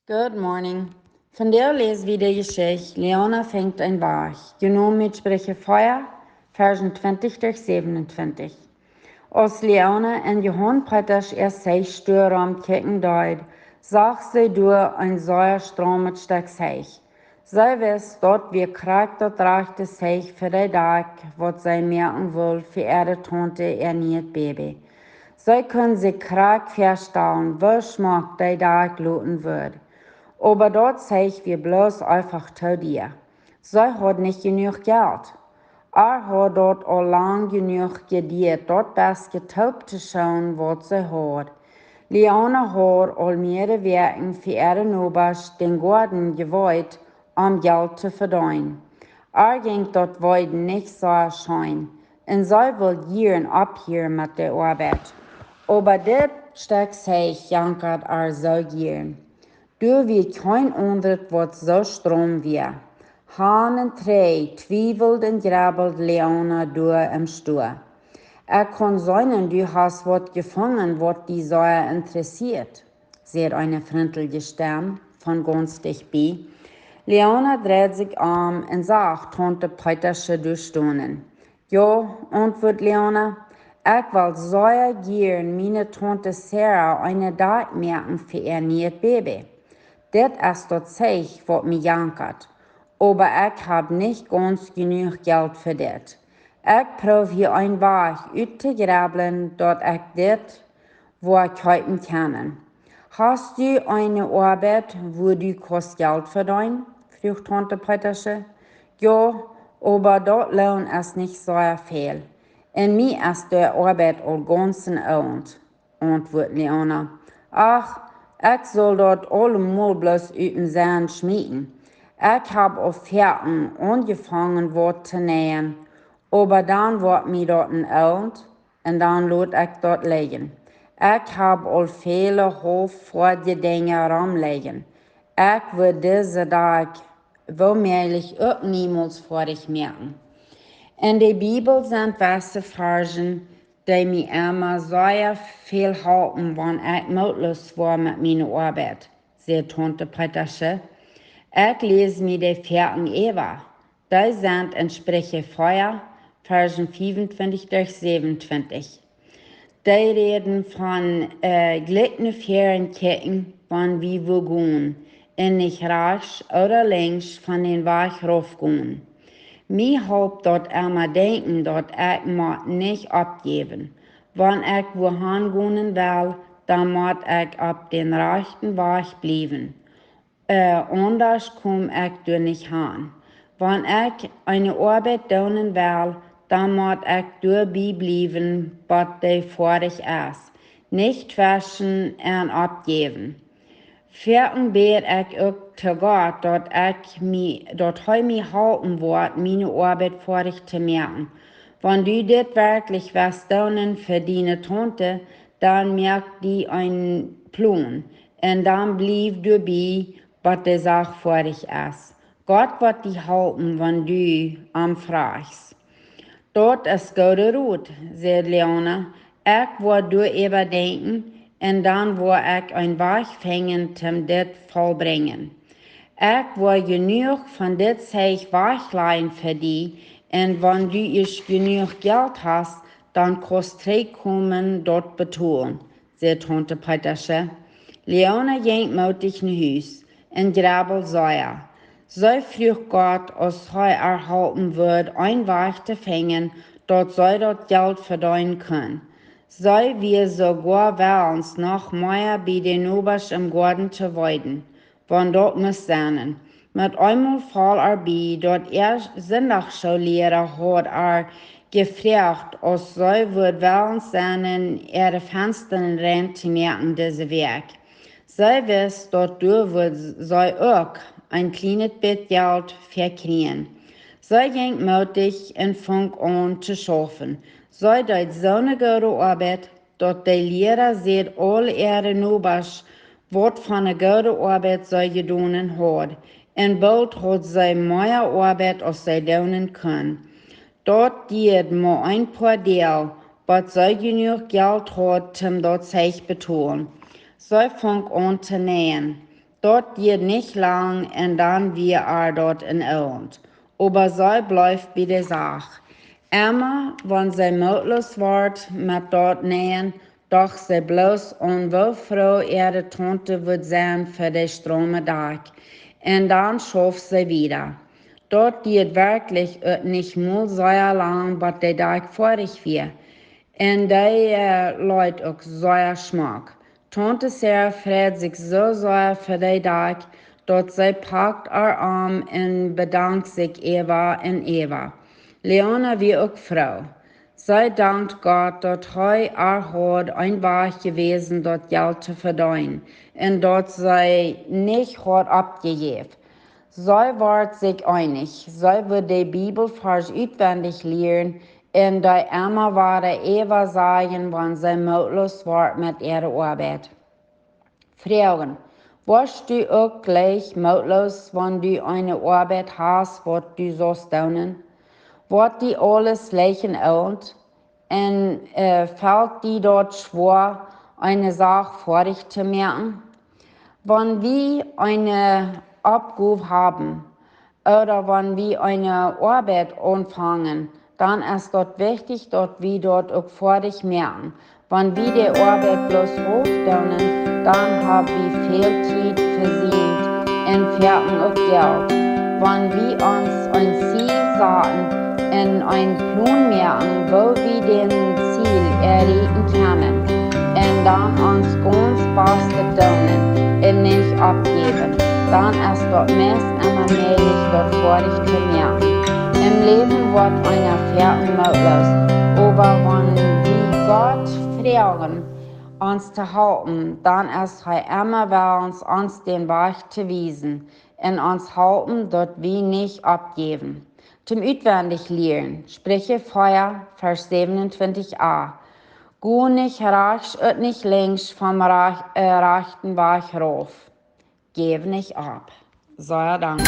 Good morning. Vandaag lezen we de Geschichte Leona fängt ein Bach, genommen mit Sprüche Feuer, Versen 20 durch 27. Als Leona en Johann Petrus erst sich Stürraum kicken deed, zag sie durch ein Säuerstrom mit Stück sich. Sie wist, dort wir Kraft dort reichte sich für den Tag, was sie merken will, für ihre Tante, ihr nicht Baby. Sie können sich Kraft feststellen, wie schmack der Tag luten wird. Aber dort zeig wir bloß einfach zu dir. Sie hat nicht genug Geld. Hat dort al lang genug gedient, dort best getaupt zu schauen, was sie hat. Leona hat al mehrere Werken für ihre Nobers den Garten gewollt, Geld zu verdienen. Ging dort weit nicht so erscheinen, und sie will Jahren abhören mit der Arbeit. Aber das Stück sich jankert so gern. Du wie kein anderes was so strom wie. Han en trei twievelt en grabbelt Leona door im Stuhl. Kann sein, du hast was gefangen, was die sehr interessiert, sagt eine freundliche Stimme von ganz dicht bei. Leona dreht sich und sagt, Tante Petersche durchstunden. Ja, antwortet Leona, ich will sehr gern meine Tante Sarah eine Date merken für ihr neues Baby. Das ist das Zeug, was mich jankert. Aber ich hab nicht ganz genug Geld für das. Ich probiere hier ein Weg auszugraben, dass ich das, wo ich kaufen kann. Hast du eine Arbeit, wo du kannst Geld verdienen? Fragt Tante Petersche. Ja, aber dort lohnt es nicht so viel. In mir ist die Arbeit all ganzen Abend, antwortet Leona. Ach, ich soll dort allemal bloß üben Sand schmieden. Ich hab auf Pferden angefangen, was zu nähen. Aber dann wird mir dort ein Abend und dann lot ich dort liegen. Ich hab all viele Hof vor die Dinge rumliegen. Ich will diese Tag womöglich auch niemals vor dich merken. In der Bibel sind weiße Versen, die mir immer sehr viel halten, wenn ich mutlos war mit meiner Arbeit, sagt Tante Petersche. Ich lese mir die Versen Eva. Die sind in Sprüche Feuer, Versen 25 durch 27. Die reden von glittene Fährenketten, wann wie wir gehen, und nicht rechts oder links von den Weg raufgehen. Mir haupt dort immer denken, dort ich mag nicht abgeben. Wenn ich wohin gehen will, dann mag ich auf den rechten Weg bleiben. Anders komm ich dort nicht hin. Wenn ich eine Arbeit tun will, dann mag ich dabei bleiben, was die vorig ist. Nicht waschen und abgeben. Vierten bet ich auch zu Gott, dort he mich halten wird, meine Arbeit vorig zu merken. Wenn du das wirklich was tun für deine Tante, dann merkt die einen Plan. Und dann blieb du bei, was die Sache vorig ist. Gott wird die halten, wenn du fragst. Dort ist gute Ruth, sagt Leona. Ich will du überdenken, und dann will ich ein Weg finden, zum das vollbringen. Ich will genug von dit Zeug wegleihen für die, und wenn du ich genug Geld hast, dann kannst du kommen dort betalen, sagt Tante Petersche. Leona ging mutig nach Haus, und Grabel Säuer. So früh Gott, als er erhalten wird, ein Weg zu finden, dort soll dort Geld verdienen können. So wir sogar willens noch mehr bei den Obers im Garten zu weiden, wann dort muss sein. Mit einmal Fall bei, dort Sonntagsschullehrer hat gefragt, als so wird willens sein, ihre Fenster rein zu merken, diese Werk. Sie wisst, dort wird sie auch ein kleines Bit Geld verkriegen. Sie ging mutig und fang an zu schaffen. Sie tut so eine gute Arbeit, dass die Lehrer sieht all ihre Nobers, was von einer guten Arbeit sie getan hat. Und bald hat sie mehr Arbeit, als sie tun kann. Dort geht nur ein paar Deal, was sie genug Geld hat, um dort sich betalen. Sie fängt an zu nähen. Dort geht nicht lang und dann wir dort in Irland. Aber so bleibt bei der Sache. Immer, wenn sie mutlos wird mit dort nähen, doch sie bloß und wie froh ihre Tante wird sein für den strome Tag. Und dann schafft sie wieder. Dort geht wirklich nicht mal so lang, bis der Tag vorig wird. En die Leute ook zeer smaak. Tante Sarah freut sich so sehr für den Tag, dass sie packt haar Arm und bedankt sich Eva und Eva. Leona wie auch Frau. Sie dankt Gott, dass hat ein Weg gewesen, dort Geld zu verdienen und dass sie nicht hat abgegeben. Sie wird sich einig. Sie wird die Bibelvers auswendig lernen und die immer werde Eva sagen, wenn sie mutlos wird mit ihrer Arbeit. Fragen. Warst du auch gleich mutlos, wenn du eine Arbeit hast, was du sollst tun? Wird die alles lächeln und fällt dir dort schwer, eine Sache vor dich zu merken? Wenn wir eine Abgabe haben oder wenn wir eine Arbeit anfangen, dann ist dort wichtig, dass wir dort auch vor dich merken. Wenn wir die Arbeit bloß hochstellen, dann haben wir viel Zeit verdient und verlieren auch Geld. Wenn wir uns ein Ziel sagen und einen Plan merken, wo wir den Ziel erreichen können, und dann uns ganz beste tun und nicht abgeben, dann ist dort meist immer möglich, dort vor dich zu merken. Im Leben wird einer Fährten mutlos, aber wenn wir Gott fragen, uns zu halten, dann ist immer willens, uns den Weg zu wiesen und uns halten, dort wir nicht abgeben. Zum Auswendig lernen, Sprüche 4, Vers 27a. Geh nicht rechts und nicht links vom rechten Weg rauf. Gib nicht ab. Sei Dank.